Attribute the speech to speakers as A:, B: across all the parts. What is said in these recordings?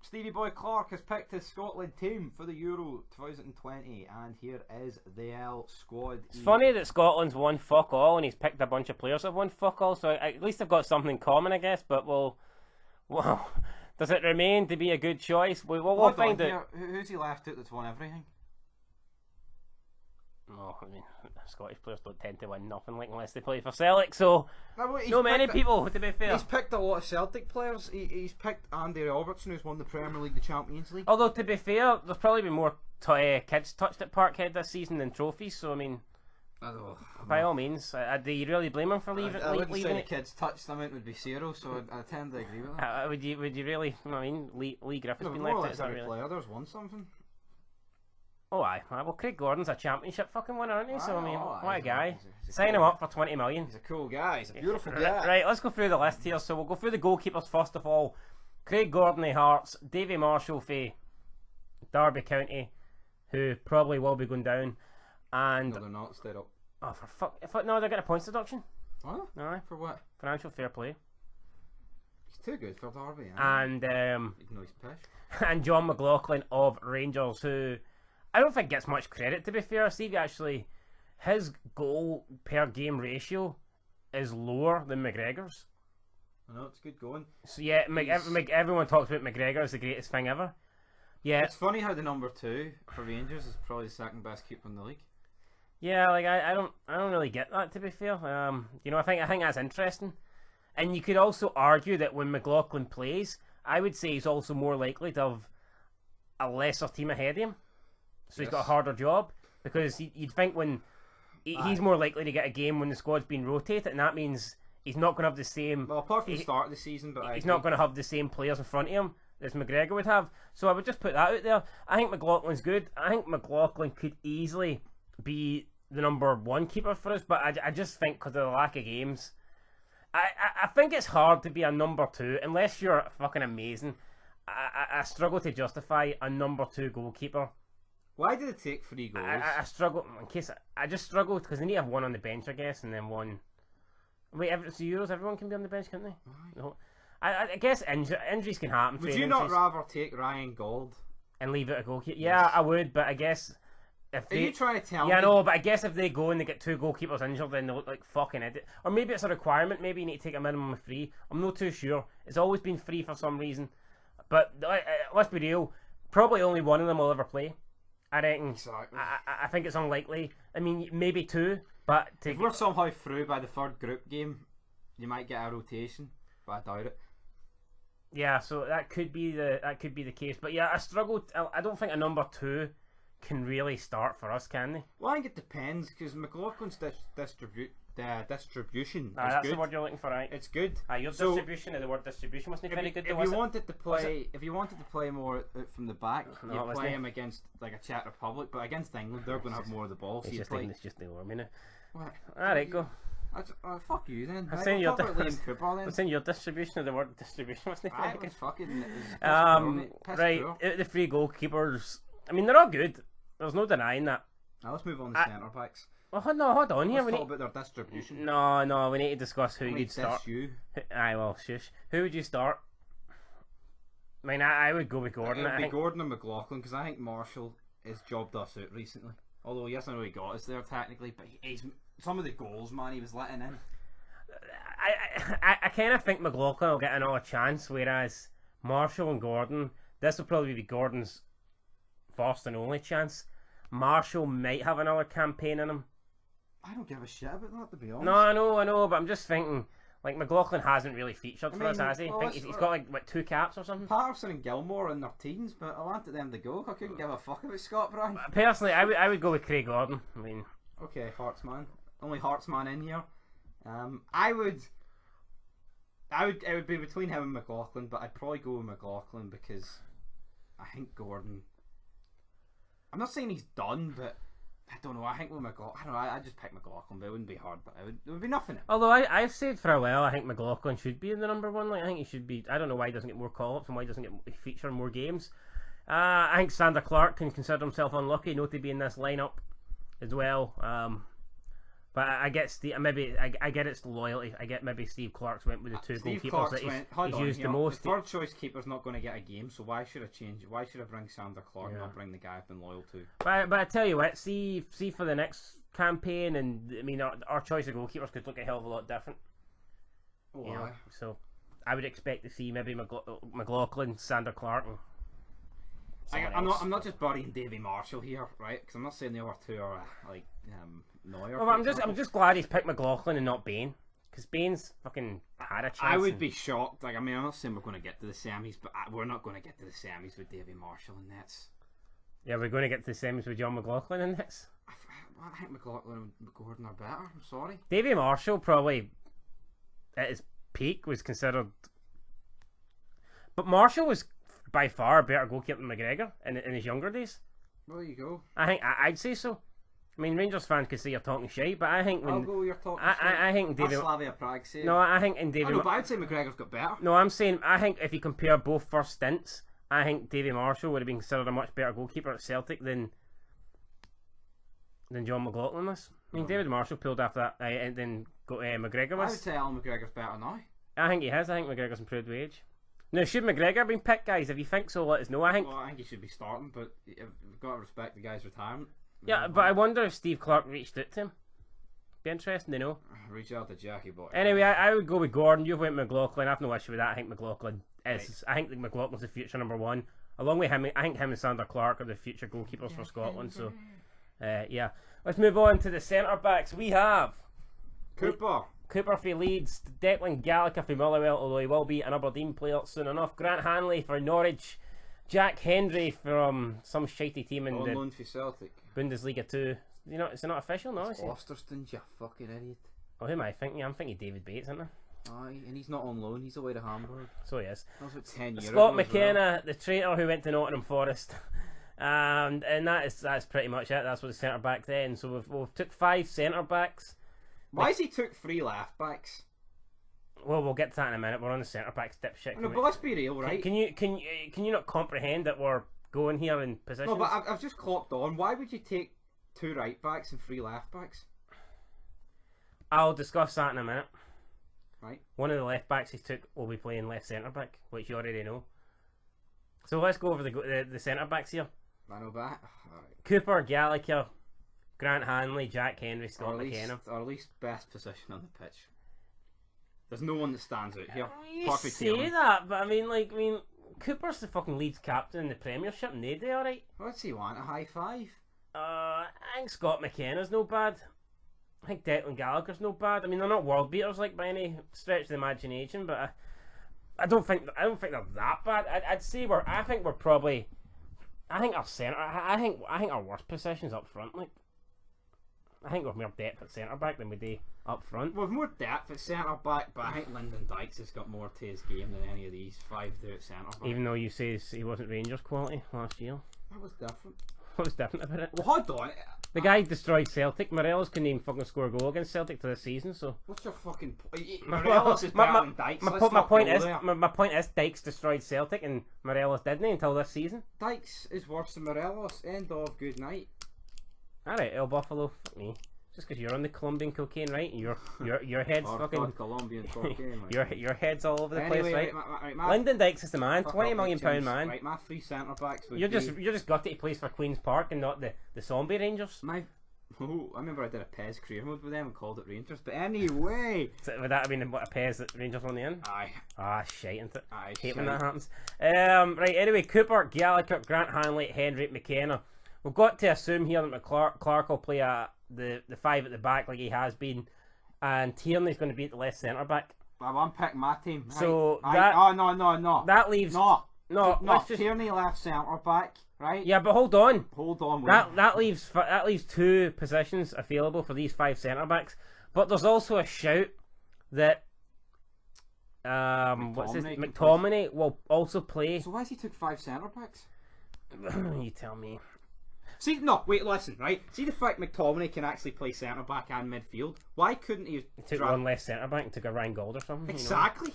A: Stevie Boy Clark has picked his Scotland team for the Euro 2020, and here is the L squad.
B: It's funny that Scotland's won fuck all, and he's picked a bunch of players that have won fuck all, so at least they've got something in common, I guess, but well, does it remain to be a good choice? We'll find out.
A: Who's he left out that's won everything?
B: Oh, I mean, Scottish players don't tend to win nothing like unless they play for Celtic, so no many people, to be fair.
A: He's picked a lot of Celtic players. He's picked Andy Robertson, who's won the Premier League, the Champions League.
B: Although, to be fair, there's probably been more kids touched at Parkhead this season than trophies, so I mean, by all means, do you really blame him for leaving?
A: I wouldn't say the kids touched them, it would be zero, so I tend to agree with that.
B: Would you really? I mean, Lee Griffith's been
A: left
B: out.
A: Every really player there's won something.
B: Oh, aye. Well, Craig Gordon's a championship fucking winner, isn't he? So, I mean, what a guy. Sign him up for 20 million.
A: He's a cool guy. He's a beautiful guy.
B: Right, let's go through the list here. So, we'll go through the goalkeepers first of all. Craig Gordon of Hearts, Davy Marshall for Derby County, who probably will be going down. And
A: no, they're not. Stayed up.
B: Oh, for fuck. No, they're getting a points deduction.
A: Oh?
B: Aye.
A: For what?
B: Financial fair play.
A: He's too good for Derby.
B: And,
A: even though he's pish.
B: And John McLaughlin of Rangers, who I don't think gets much credit, to be fair. Stevie, actually, his goal per game ratio is lower than McGregor's.
A: I know, it's good going.
B: So yeah, everyone talks about McGregor as the greatest thing ever. Yeah,
A: it's funny how the number 2 for Rangers is probably the second best keeper in the league.
B: Yeah, like I don't really get that, to be fair. You know, I think that's interesting. And you could also argue that when McLaughlin plays, I would say he's also more likely to have a lesser team ahead of him. So he's got a harder job, because you'd think when he's more likely to get a game when the squad's been rotated, and that means he's not going to have the same.
A: Well, apart from the start of the season, but
B: he's not going to have the same players in front of him as McGregor would have. So I would just put that out there. I think McLaughlin's good. I think McLaughlin could easily be the number 1 keeper for us, but I just think because of the lack of games, I think it's hard to be a number 2 unless you're fucking amazing. I struggle to justify a number 2 goalkeeper.
A: Why did it take 3 goals?
B: I struggle in case I just struggled because they need to have one on the bench, I guess, and then one. Wait, it's the Euros. Everyone can be on the bench, can't they? Right. No. I guess injuries can happen.
A: Would you not rather take Ryan Gold
B: and leave it a goalkeeper? Yeah, yes. I would, but I guess if
A: are you trying to tell me?
B: Yeah, no, but I guess if they go and they get 2 goalkeepers injured, then they look like fucking idiot. Or maybe it's a requirement. Maybe you need to take a minimum of 3. I'm not too sure. It's always been 3 for some reason. But let's be real. Probably only one of them will ever play. I reckon. Exactly. I think it's unlikely. I mean, maybe 2, but
A: if we're somehow through by the 3rd group game, you might get a rotation, but I doubt it.
B: Yeah, so that could be the case. But yeah, I struggled. I don't think a number 2 can really start for us, can they?
A: Well, I think it depends, because McLaughlin's distribution is
B: that's
A: good.
B: The word you're looking for, right?
A: It's good.
B: Your distribution of the word distribution wasn't very good.
A: If you wanted to play more out from the back, you play him against like a Czech Republic, but against England, they're going to have more of the ball. So
B: It's just the arm, innit?
A: What?
B: Alright, go.
A: Fuck you then.
B: I'm saying your distribution of the word distribution wasn't very good. Right, out the 3 goalkeepers. I mean, they're all good. There's no denying that.
A: Now let's move on to centre backs.
B: Well, hold on here.
A: Let's talk about their distribution.
B: No, we need to discuss who you'd start. Aye, well, shush. Who would you start? I mean, I would go with Gordon.
A: It would be Gordon and McLaughlin, because I think Marshall has jobbed us out recently. Although he hasn't really got us there technically, but he's some of the goals, man, he was letting in.
B: I kind of think McLaughlin will get another chance, whereas Marshall and Gordon, this will probably be Gordon's first and only chance. Marshall might have another campaign in him.
A: I don't give a shit about that, to be honest.
B: No, I know, but I'm just thinking, like, McLaughlin hasn't really featured for us, has he? I think he's got, like, what, 2 caps or something?
A: Patterson and Gilmore in their teens, but I wanted them to go. I couldn't give a fuck about Scott Brown.
B: Personally, I would go with Craig Gordon. I mean...
A: Okay, Heartsman. Only Heartsman in here. It would be between him and McLaughlin, but I'd probably go with McLaughlin because I think Gordon... I'm not saying he's done, but I don't know. I think with McLaughlin, I don't know. I just pick McLaughlin, but it wouldn't be hard. But it would be nothing.
B: Although I've said for a while, I think McLaughlin should be in the number 1. Like, I think he should be. I don't know why he doesn't get more call-ups and why he doesn't get feature in more games. I think Sander Clark can consider himself unlucky not to be in this lineup as well. But I get I get it's loyalty. I get maybe Steve Clark's went with the two
A: Steve
B: goalkeepers
A: Clark's
B: that
A: hold
B: he's
A: on,
B: used
A: you
B: the
A: know,
B: most.
A: The third choice keeper's not going to get a game, so why should I change it? Why should I bring Sander Clark and not bring the guy I've been loyal to?
B: But I tell you what, see for the next campaign, and I mean our choice of goalkeepers could look a hell of a lot different.
A: Oh,
B: you know? So I would expect to see maybe McLaughlin, Sander Clark, and
A: I'm not just burying Davy Marshall here, right? Because I'm not saying the other two are like Neuer.
B: Well, I'm just glad he's picked McLaughlin and not Bain, because Bain's fucking had a chance.
A: I would be shocked. Like, I mean, I'm not saying we're going to get to the semis, but we're not going to get to the semis with Davy Marshall and Nets.
B: Yeah, we're going to get to the semis with John McLaughlin and Nets.
A: I think McLaughlin and Gordon are better. I'm sorry.
B: Davy Marshall probably at his peak was considered, but Marshall was by far a better goalkeeper than McGregor in his younger days.
A: Well, there you go.
B: I think I'd say so. I mean, Rangers fans could say you're talking shit, but I think when
A: I'll go with your talking shit.
B: I think David.
A: Slavia Prague say.
B: No, I think in David.
A: No, but I'd say McGregor's got better.
B: No, I'm saying I think if you compare both first stints, I think Davy Marshall would have been considered a much better goalkeeper at Celtic than John McLaughlin was. I mean, David Marshall pulled after that, and then McGregor was.
A: I would say Alan McGregor's better now.
B: I think he has. I think McGregor's improved with age. Now, should McGregor have been picked, guys? If you think so, let us know. I think
A: he should be starting, but we've got to respect the guy's retirement.
B: Yeah, but I wonder if Steve Clark reached out to him. Be interesting to know.
A: Reach out to Jackie boy.
B: Anyway, I would go with Gordon. You've went McLaughlin. I've no issue with that. I think McLaughlin is. Right. I think McLaughlin's the future number one. Along with him, I think him and Sander Clark are the future goalkeepers for Scotland. So, yeah. Let's move on to the centre backs. We have
A: Cooper
B: for Leeds, Declan Gallagher for Motherwell, although he will be an Aberdeen player soon enough. Grant Hanley for Norwich, Jack Hendry from some shitey team in
A: on
B: the
A: loan for Celtic.
B: Bundesliga 2. You know, it's not official, no?
A: It's Osterston, you fucking idiot.
B: Oh, who am I thinking? I'm thinking David Bates, isn't I?
A: Aye, and he's not on loan. He's away to Hamburg.
B: So he is.
A: That was about 10 years
B: Scott
A: ago.
B: McKenna, the traitor who went to Nottingham Forest. And that's pretty much it. That's what the centre back then. So we've took 5 centre backs.
A: Why has he took 3 left backs?
B: Well, we'll get to that in a minute. We're on the centre backs dipshit.
A: No, but let's be real, right?
B: Can you not comprehend that we're going here in positions?
A: No, but I've just clocked on. Why would you take 2 right backs and 3 left backs?
B: I'll discuss that in a minute.
A: Right.
B: One of the left backs he took will be playing left centre back, which you already know. So let's go over the centre backs here.
A: I know that.
B: Cooper, Gallagher, Grant Hanley, Jack Henry, Scott McKenna.
A: Our least best position on the pitch. There's no one that stands out here.
B: You say that, but I mean, Cooper's the fucking Leeds captain in the Premiership, and they do alright.
A: What's he want? A high five?
B: I think Scott McKenna's no bad. I think Declan Gallagher's no bad. I mean, they're not world beaters like by any stretch of the imagination, but I don't think they're that bad. I'd say I think our centre. I think our worst position's up front. Like, I think we've more depth at centre back than we do up front.
A: We've more depth at centre back, but I think Lyndon Dykes has got more to his game than any of these 5 do at centre back.
B: Even though you say he wasn't Rangers quality last year.
A: That was different.
B: What was different about it?
A: Well, hold on.
B: The guy destroyed Celtic. Morelos couldn't even fucking score a goal against Celtic to this season. So
A: what's your fucking point? Morelos is better than Dykes.
B: My point is Dykes destroyed Celtic and Morelos didn't until this season.
A: Dykes is worse than Morelos. End of. Good night.
B: Alright, El Buffalo. Fuck me. Just because you're on the Colombian cocaine, right? Your head's fucking
A: Colombian cocaine.
B: your head's all over the place, right?
A: Right,
B: Lyndon Dykes is the man, £20 million man.
A: Right, my 3 centre backs.
B: You're just gutted he plays for Queen's Park and not the Zombie Rangers.
A: I remember I did a PES career mode with them and called it Rangers. But anyway,
B: so would that have been what a PES that Rangers won the end?
A: Aye.
B: Ah, shite, isn't it?
A: Aye.
B: Hate when that happens. Right. Anyway, Cooper, Gallagher, Grant Hanley, Hendry, McKenna. We've got to assume here that Clark will play the 5 at the back like he has been, and Tierney's going to be at the left centre back.
A: I'm picking my team.
B: So
A: no.
B: That leaves
A: no. Tierney left centre back, right?
B: Yeah, but hold on.
A: That
B: leaves 2 positions available for these 5 centre backs. But there's also a shout that McTominay will also play.
A: So why has he took 5 centre backs?
B: You tell me.
A: See, no, wait, listen, right? See the fact McTominay can actually play centre back and midfield. Why couldn't he?
B: He took one less centre back and took a Ryan Gold or something.
A: Exactly.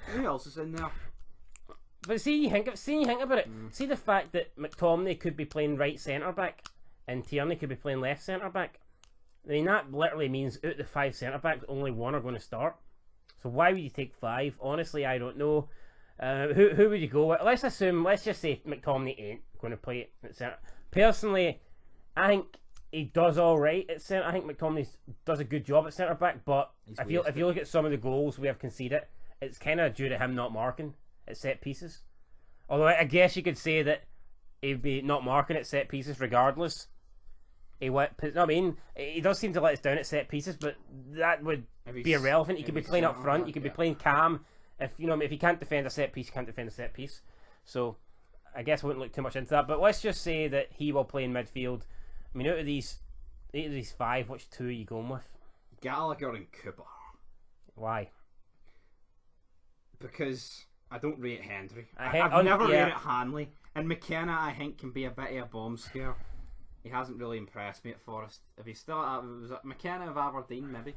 A: You know? Who else is in there?
B: But see, you think about it. See the fact that McTominay could be playing right centre back and Tierney could be playing left centre back. I mean, that literally means out of the 5 centre backs, only 1 are going to start. So why would you take 5? Honestly, I don't know. Who would you go with? Let's just say McTominay ain't going to play at centre. Personally, I think he does all right at centre. I think McTominay does a good job at centre back, but if you look at some of the goals we have conceded, it's kind of due to him not marking at set pieces. Although I guess you could say that he'd be not marking at set pieces regardless. He does seem to let us down at set pieces, but that would be irrelevant. He could be playing up front. He could be playing calm. If he can't defend a set piece, he can't defend a set piece. So I guess I wouldn't look too much into that. But let's just say that he will play in midfield. I mean, out of these 5, which 2 are you going with?
A: Gallagher and Cooper.
B: Why?
A: Because I don't rate Henry. I've never rated Hanley. And McKenna, I think, can be a bit of a bomb scare. He hasn't really impressed me at Forest. If he's still was it McKenna of Aberdeen, maybe.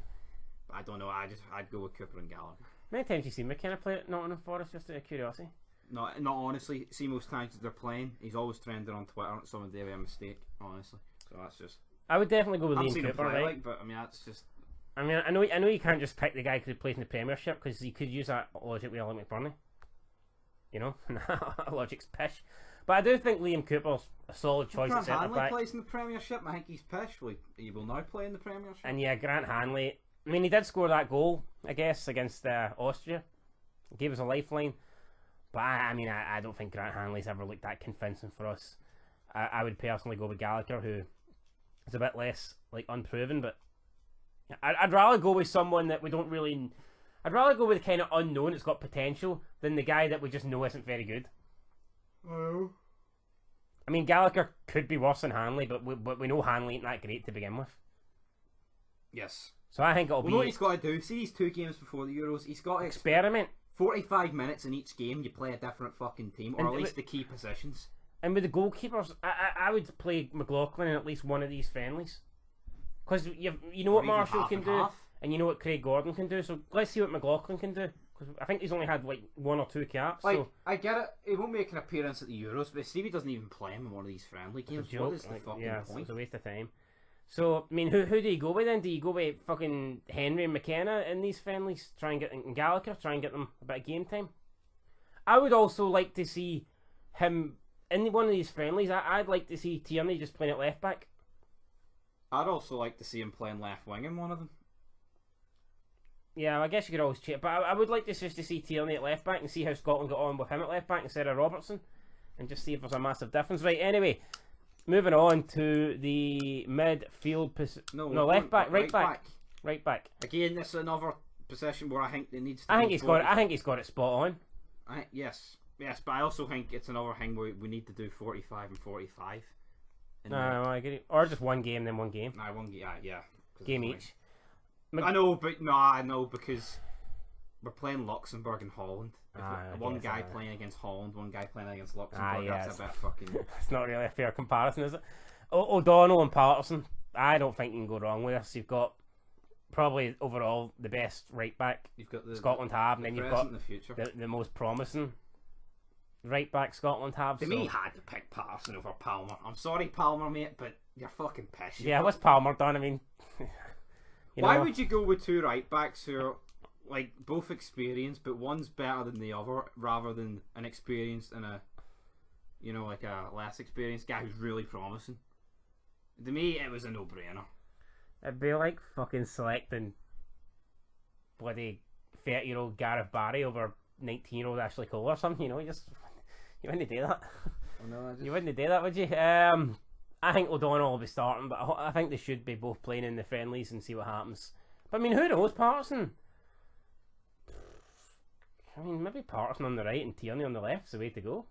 A: But I don't know. I'd go with Cooper and Gallagher.
B: How many times have you seen McKenna play at Nottingham Forest, just out of curiosity?
A: Not honestly. See, most times that they're playing, he's always trending on Twitter. Someone did a mistake, honestly. So that's just.
B: I would definitely go with Liam Cooper,
A: right?
B: Like,
A: but I mean, that's just.
B: I mean, I know you can't just pick the guy who plays in the Premiership because you could use that logic with Alec McBurney. You know, logic's pish. But I do think Liam Cooper's a solid choice at centre back.
A: Hanley plays in the Premiership. I think he's pish. He will now play in the Premiership.
B: And yeah, Grant Hanley. I mean, he did score that goal, I guess, against Austria. He gave us a lifeline. But I don't think Grant Hanley's ever looked that convincing for us. I would personally go with Gallagher, who is a bit less unproven. But I'd rather go with someone that we don't really. I'd rather go with the kind of unknown that's got potential than the guy that we just know isn't very good.
A: Oh.
B: I mean, Gallagher could be worse than Hanley, but we know Hanley ain't that great to begin with.
A: Yes.
B: So I think it'll be.
A: What he's got to do? See these 2 games before the Euros. He's got to
B: experiment.
A: 45 minutes in each game. You play a different fucking team, or at least the key positions.
B: And with the goalkeepers, I would play McLaughlin in at least one of these friendlies, because you know what Marshall can do, and you know what Craig Gordon can do. So let's see what McLaughlin can do. Because I think he's only had 1 or 2 caps. So.
A: I get it. He won't make an appearance at the Euros, but Stevie doesn't even play him in one of these friendly games. What is the fucking point?
B: It's a waste of time. So I mean, who do you go with then? Do you go with fucking Henry and McKenna in these friendlies? Try and get Gallagher. Try and get them a bit of game time. I would also like to see him in one of these friendlies. I'd like to see Tierney just playing at left back.
A: I'd also like to see him playing left wing in one of them.
B: Yeah, I guess you could always cheat, but I would like to see Tierney at left back and see how Scotland got on with him at left back instead of Robertson, and just see if there's a massive difference. Right. Anyway, moving on to the midfield position. No, left back, right back. Again,
A: this is another position where I think it needs.
B: I think he's got it spot on.
A: Yes, but I also think it's another thing where we need to do 45 and 45.
B: No, I agree. Or just one game, then one game.
A: One game, yeah.
B: Game each.
A: I know, but because we're playing Luxembourg and Holland. One guy playing against Holland, one guy playing against Luxembourg. That's a bit fucking.
B: It's not really a fair comparison, is it? O'Donnell and Patterson. I don't think you can go wrong with this. You've got probably overall the best right back Scotland have, and then you've got the most promising right back Scotland have.
A: To me, had to pick Patterson over Palmer. I'm sorry, Palmer, mate, but you're fucking pissed.
B: Yeah, what's Palmer done? I mean.
A: Why would you go with 2 right backs who are both experienced, but one's better than the other, rather than an experienced and a less experienced guy who's really promising? To me, it was a no-brainer.
B: It'd be like fucking selecting bloody 30-year-old Gareth Barry over 19-year-old Ashley Cole or something. You wouldn't do that.
A: Oh, no,
B: you wouldn't do that, would you? I think O'Donnell will be starting, but I think they should be both playing in the friendlies and see what happens. But I mean, who knows? Patterson. I mean, maybe Patterson on the right and Tierney on the left is the way to go.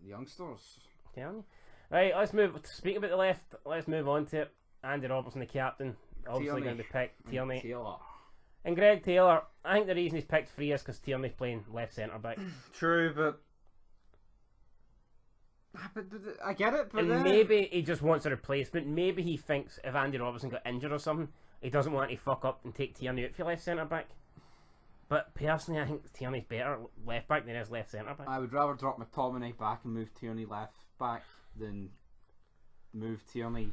A: The youngsters.
B: Tierney. Right, let's move. Speaking about the left, let's move on to it. Andy Robertson, the captain, obviously going to be picked. Tierney. And Greg Taylor. I think the reason he's picked free is because Tierney's playing left centre back.
A: True, but I get it, but
B: maybe he just wants a replacement. Maybe he thinks if Andy Robertson got injured or something, he doesn't want to fuck up and take Tierney out for left centre back. But personally, I think Tierney's better left back than he is left centre back.
A: I would rather drop McTominay back and move Tierney left back than move Tierney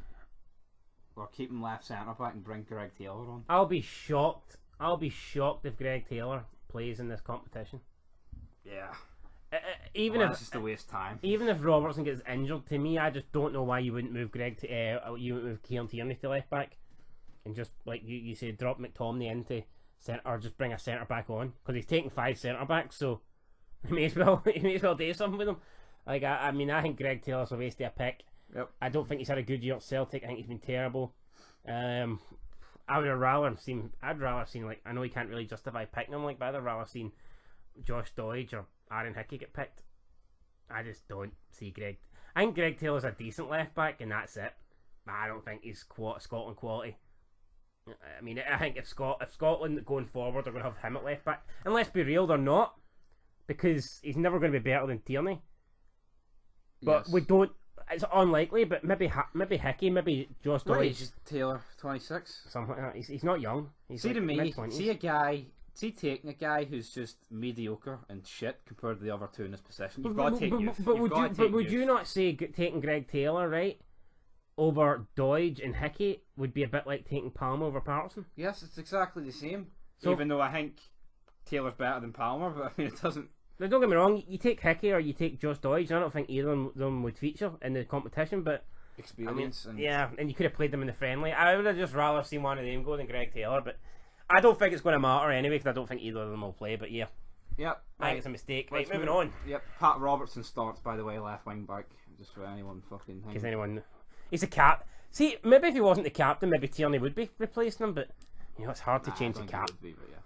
A: or keep him left centre back and bring Greg Taylor on.
B: I'll be shocked. I'll be shocked if Greg Taylor plays in this competition.
A: Yeah.
B: Even
A: Well,
B: if
A: that's just a waste of time.
B: Even if Robertson gets injured, to me, I just don't know why you wouldn't move you wouldn't move Kieran Tierney to left back, and just like you say, drop McTominay into centre, or just bring a centre back on, because he's taking 5 centre backs, so he may as well do something with him. Like I mean, I think Greg Taylor's a waste of a pick.
A: Yep.
B: I don't think he's had a good year at Celtic. I think he's been terrible. I'd rather seen like, I know he can't really justify picking him, like, but I'd rather seen Josh Doidge or Aaron Hickey get picked. I just don't see Greg. I think Greg Taylor's a decent left back, and that's it. I don't think he's Scotland quality. I mean, I think if Scotland going forward are going to have him at left back, and let's be real, they're not, because he's never going to be better than Tierney. But we don't. It's unlikely, but maybe Hickey, maybe Josh Doidge.
A: What age is Taylor? 26.
B: Something like that. He's not young. He's
A: See,
B: like
A: to me,
B: mid-20s.
A: taking a guy who's just mediocre and shit compared to the other two in this position. You've got to take youth.
B: But would you not say taking Greg Taylor, right, over Doidge and Hickey would be a bit like taking Palmer over Patterson?
A: Yes, it's exactly the same.
B: So,
A: even though I think Taylor's better than Palmer, but I mean, it doesn't.
B: Now, don't get me wrong, you take Hickey or you take Josh Doidge, I don't think either of them would feature in the competition, but
A: Experience.
B: and you could have played them in the friendly. I would have just rather seen one of them go than Greg Taylor, but I don't think it's going to matter anyway, because I don't think either of them will play, but yeah.
A: Yep.
B: I think it's a mistake. Right,
A: Let's
B: moving on.
A: Yep. Pat Robertson starts, by the way, left wing back, just for anyone fucking thinking.
B: Because anyone... He's a cap. See, maybe if he wasn't the captain, maybe Tierney would be replacing him, but you know, it's hard to change the cap.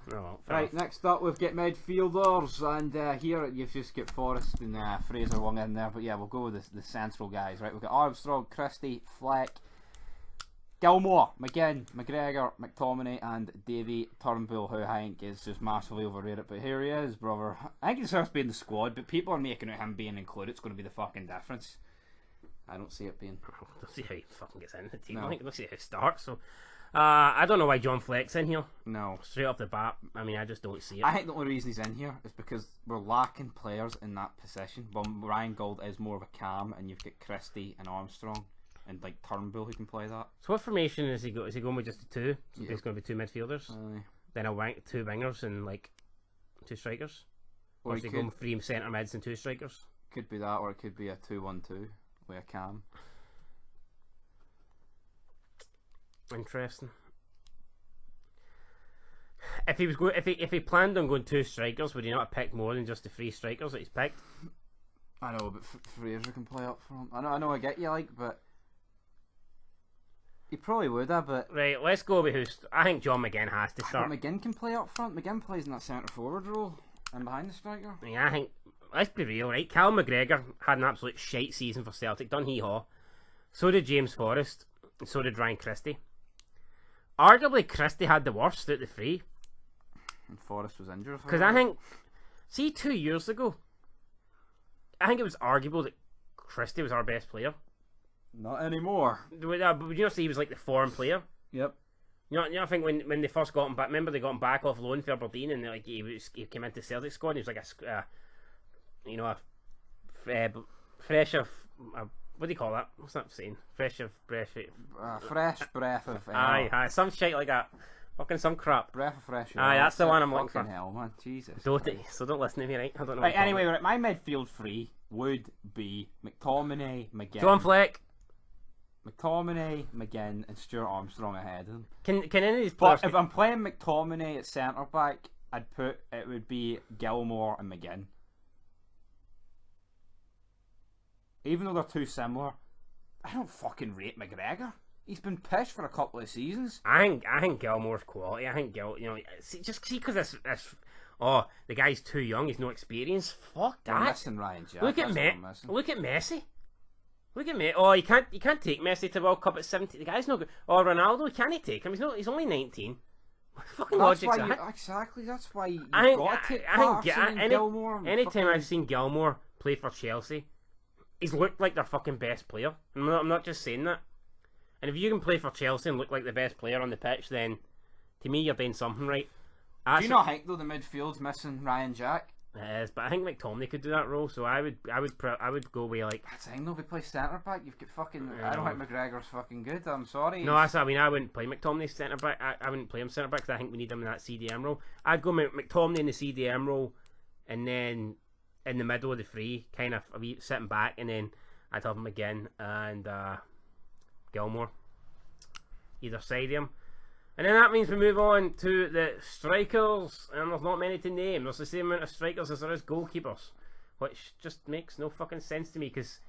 B: No,
A: right, next up we've got midfielders, and here you've just got Forrest and Fraser Wong in there, but yeah, we'll go with the central guys. Right, we've got Armstrong, Christie, Fleck, Gilmore, McGinn, McGregor, McTominay, and Davy Turnbull, who I think is just massively overrated, but here he is, brother. I think he deserves to be in the squad, but people are making out him being included. It's going to be the fucking difference. I don't see it being.
B: Don't see how he fucking gets in the team. No. I think we'll see how it starts. So, I don't know why John Fleck's in here.
A: No,
B: straight off the bat. I mean, I just don't see it.
A: I think the only reason he's in here is because we're lacking players in that position. Well, Ryan Gold is more of a cam, and you've got Christie and Armstrong and like Turnbull who can play that.
B: So, what formation is he going with? Just the two? So there's going to be 2 midfielders. Then 2 wingers and like 2 strikers. Or is he going with 3 centre mids and 2 strikers?
A: Could be that, or it could be a 2-1-2. With a cam.
B: Interesting. If he planned on going 2 strikers, would he not have picked more than just the 3 strikers that he's picked?
A: I know, but Fraser can play up front. I know, I get you, like, but he probably would have. But
B: right, let's go with who's. I think John McGinn has to start.
A: McGinn can play up front. McGinn plays in that centre forward role and behind the striker.
B: Yeah, I think. Let's be real, right? Cal McGregor had an absolute shite season for Celtic, done hee-haw. So did James Forrest, and so did Ryan Christie. Arguably, Christie had the worst out of the 3.
A: And Forrest was injured.
B: Because I think, see, 2 years ago, I think it was arguable that Christie was our best player.
A: Not anymore.
B: But you know, see, he was like the foreign player.
A: Yep.
B: You know, I think when they first got him back, remember they got him back off loan for Aberdeen, and like he came into Celtic squad, and he was like fresh of what do you call that? What's that saying? Fresh breath of aye, some shit like that. Fucking some crap.
A: Breath of fresh air.
B: Aye, that's the one I'm looking for.
A: Hell, man, Jesus.
B: Don't listen to me, right? I don't know.
A: Right, anyway, right, my midfield 3 would be McTominay, McGinn,
B: John Fleck,
A: McTominay, McGinn, and Stuart Armstrong ahead of them.
B: Can any of these players?
A: But if I'm playing McTominay at centre back, it would be Gilmore and McGinn. Even though they're too similar, I don't fucking rate McGregor. He's been pished for a couple of seasons.
B: I think Gilmore's quality. I think just because this the guy's too young. He's no experience. Fuck that.
A: I'm missing Ryan Jack.
B: Look at Messi. Look at me. Oh, you can't take Messi to World Cup at 70. The guy's no good. Oh, Ronaldo, can he take him? He's only 19. What fucking logic's that?
A: Exactly. That's why you've got to take Patterson and Gilmore.
B: Anytime I've seen Gilmore play for Chelsea, he's looked like their fucking best player. I'm not just saying that. And if you can play for Chelsea and look like the best player on the pitch, then to me you're doing something right.
A: Do you not think though the midfield's missing Ryan Jack?
B: It is, but I think McTominay could do that role, so I would go with like.
A: That's the thing though, if you play centre back, you've got fucking. I don't think McGregor's fucking good. I'm sorry.
B: No, I mean I wouldn't play McTominay centre back. I wouldn't play him centre back because I think we need him in that CDM role. I'd go McTominay in the CDM role, and then in the middle of the three, kind of a wee sitting back, and then I'd have him again and Gilmore either side of him. And then that means we move on to the strikers, and there's not many to name. There's the same amount of strikers as there is goalkeepers, which just makes no fucking sense to me because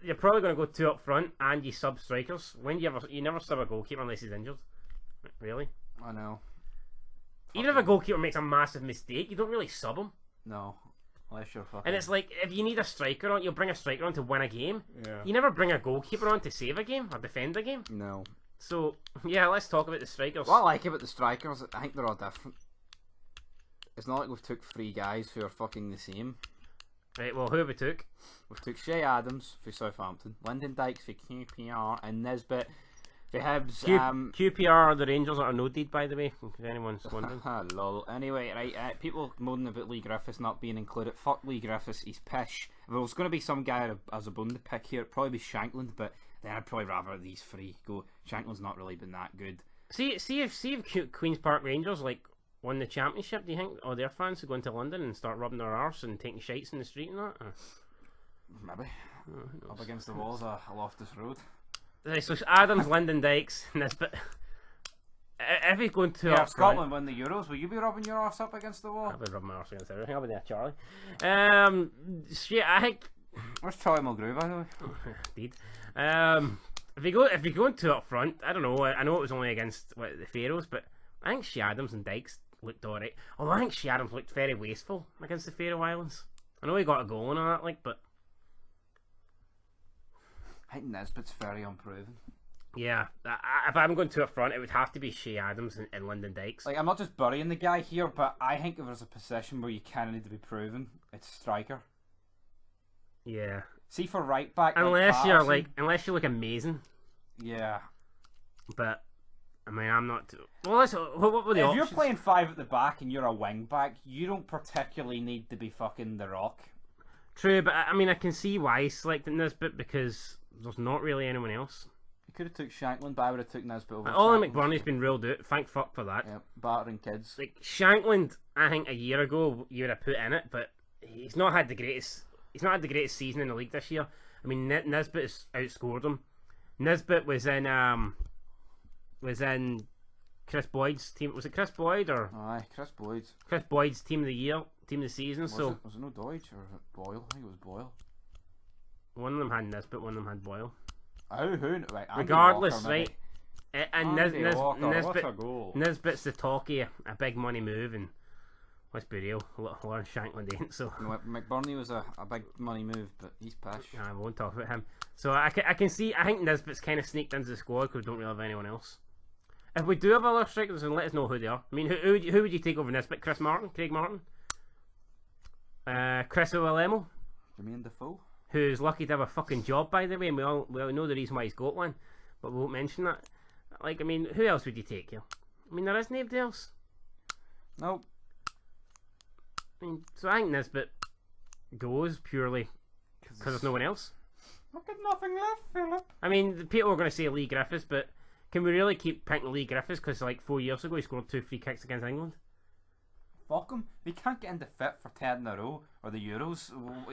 B: you're probably going to go 2 up front and you sub strikers. When you never sub a goalkeeper unless he's injured. Really?
A: I know.
B: Even if a goalkeeper makes a massive mistake, you don't really sub him.
A: No. Unless you're fucking...
B: And it's like, if you need a striker on, you'll bring a striker on to win a game.
A: Yeah.
B: You never bring a goalkeeper on to save a game or defend a game.
A: No.
B: So, yeah, let's talk about the strikers.
A: What I like about the strikers, I think they're all different. It's not like we've took 3 guys who are fucking the same.
B: Right, well, who have we took?
A: We've took Shea Adams for Southampton, Lyndon Dykes for QPR, and Nisbet for Hibs.
B: QPR are the Rangers that are no deed, by the way, if anyone's wondering.
A: Lol. Anyway, right, people moaning about Lee Griffiths not being included. Fuck Lee Griffiths, he's pish. If there was going to be some guy as a bone to pick here, it'd probably be Shankland, but then I'd probably rather these 3 go. Shankland's not really been that good.
B: See if Queen's Park Rangers like won the championship, do you think all their fans would go into London and start rubbing their arse and taking shites in the street and that? Or?
A: Maybe. Up against the walls of Loftus Road.
B: Right, so Adams, Lyndon Dykes, Nisbet. If he's going to
A: if Scotland win the Euros, will you be rubbing your arse up against the wall?
B: I'll be rubbing my arse against everything. I'll be there, Charlie. Shit, I think.
A: Where's Charlie Mulgrew, by the way?
B: Indeed. If you go 2 up front, I don't know. I know it was only against the Pharaohs, but I think Shea Adams and Dykes looked alright. Although I think Shea Adams looked very wasteful against the Faroe Islands. I know he got a goal and all that, like, but
A: I think Nisbet's very unproven.
B: Yeah, if I'm going 2 up front, it would have to be Shea Adams and Lyndon Dykes.
A: Like, I'm not just burying the guy here, but I think if there's a position where you kind of need to be proven, it's striker.
B: Yeah.
A: See, for right back,
B: unless you look amazing.
A: Yeah.
B: But I mean, I'm not. Well, what were the options?
A: If you're playing 5 at the back and you're a wing back, you don't particularly need to be fucking the Rock.
B: True, but I mean, I can see why he's selecting Nisbet because there's not really anyone else.
A: You could have took Shankland, but I would have took Nisbet over.
B: Ollie McBurney's been ruled out. Thank fuck for that.
A: Yeah, battering kids.
B: Like Shankland, I think a year ago you would have put in it, but he's not had the greatest. He's not had the greatest season in the league this year. I mean, Nisbet has outscored him. Nisbet was in Chris Boyd's team. Was it Chris Boyd or?
A: Aye, Chris Boyd.
B: Chris Boyd's team of the year, team of the season.
A: Was it no Deutsch or was it Boyle? I think it was Boyle.
B: One of them had Nisbet, one of them had Boyle.
A: Oh, who? Right,
B: regardless,
A: Walker,
B: right? And Nisbet's the talkie, a big money move, and let's be real, Lauren Shankland ain't. So
A: McBurney was a big money move, but he's pish.
B: I won't talk about him. So I can see. I think Nisbet's kind of sneaked into the squad because we don't really have anyone else. If we do have other strikers, then let us know who they are. I mean, who would you take over Nisbet? Craig Martin, Chris O'Lemo,
A: Jermaine Defoe,
B: who's lucky to have a fucking job, by the way, and we all know the reason why he's got one, but we won't mention that. Like, I mean, who else would you take here? I mean, there is nobody else.
A: Nope.
B: I mean, so I think Nisbet goes purely because there's no one else.
A: Look at nothing left, Philip.
B: I mean, the people are going to say Lee Griffiths, but can we really keep picking Lee Griffiths because like 4 years ago he scored 2 free kicks against England?
A: Fuck him. He can't get into fit for 10 in a row or the Euros.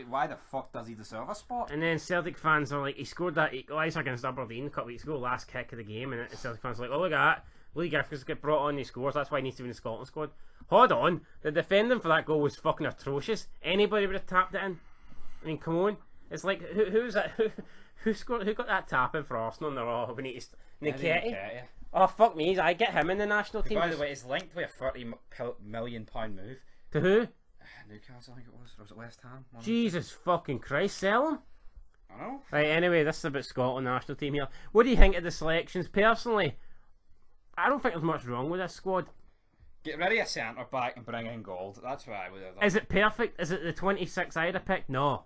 A: Why the fuck does he deserve a spot?
B: And then Celtic fans are like, he scored that equaliser against Aberdeen a couple weeks ago, last kick of the game, and Celtic fans are like, oh look at that, Lee Griffiths get brought on, he scores, that's why he needs to be in the Scotland squad. Hold on, the defending for that goal was fucking atrocious. Anybody would have tapped it in. I mean, come on. It's like, who's that? Who scored? Who got that tap in for Arsenal? And they're all Niketi. Oh fuck me! I get him in the national team.
A: By the way, it's linked with a £30 million move.
B: To who?
A: Newcastle, I think it was. Or was it West Ham?
B: Jesus fucking Christ! Sell him.
A: I know.
B: Right. Anyway, this is about Scotland national team here. What do you think of the selections? Personally, I don't think there's much wrong with this squad.
A: Get rid of a centre back and bring in Gold. That's what I would have done.
B: Is it perfect? Is it the 26 I'd have picked? No.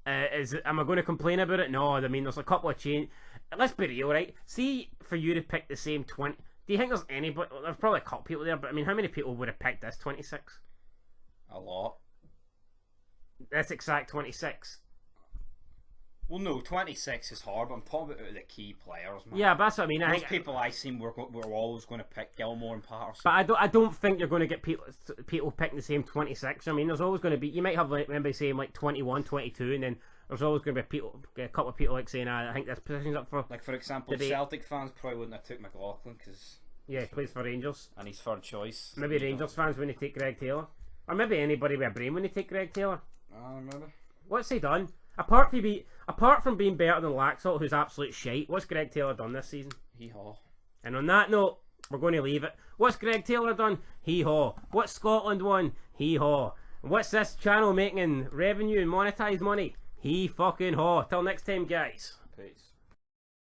B: Am I going to complain about it? No. I mean, there's a couple of changes. Let's be real, right? See, for you to pick the same 20, do you think there's anybody? There's probably a couple people there, but I mean, how many people would have picked this 26?
A: A lot.
B: this exact 26.
A: Well, no, 26 is hard, but I'm talking about the key players, man.
B: Yeah, but that's what I mean. I
A: Most
B: think,
A: people I seen were always going to pick Gilmore and Patterson.
B: but I don't think you're going to get people picking the same 26. I mean, there's always going to be, you might have like maybe saying like 21, 22, and then there's always going to be a couple of people like saying, I think this position's up for.
A: Like, for example,
B: debate.
A: Celtic fans probably wouldn't have took McLaughlin because
B: Yeah, he plays for Rangers.
A: and he's third choice.
B: Maybe Rangers fans when they take Greg Taylor, or maybe anybody with a brain when they take Greg Taylor.
A: Maybe.
B: What's he done? Apart from being better than Laxalt, who's absolute shite, what's Greg Taylor done this season?
A: Hee-haw.
B: And on that note, we're going to leave it. What's Greg Taylor done? Hee-haw. What's Scotland won? Hee-haw. And what's this channel making in revenue and monetized money? He-fucking-haw. Till next time, guys.
A: Peace.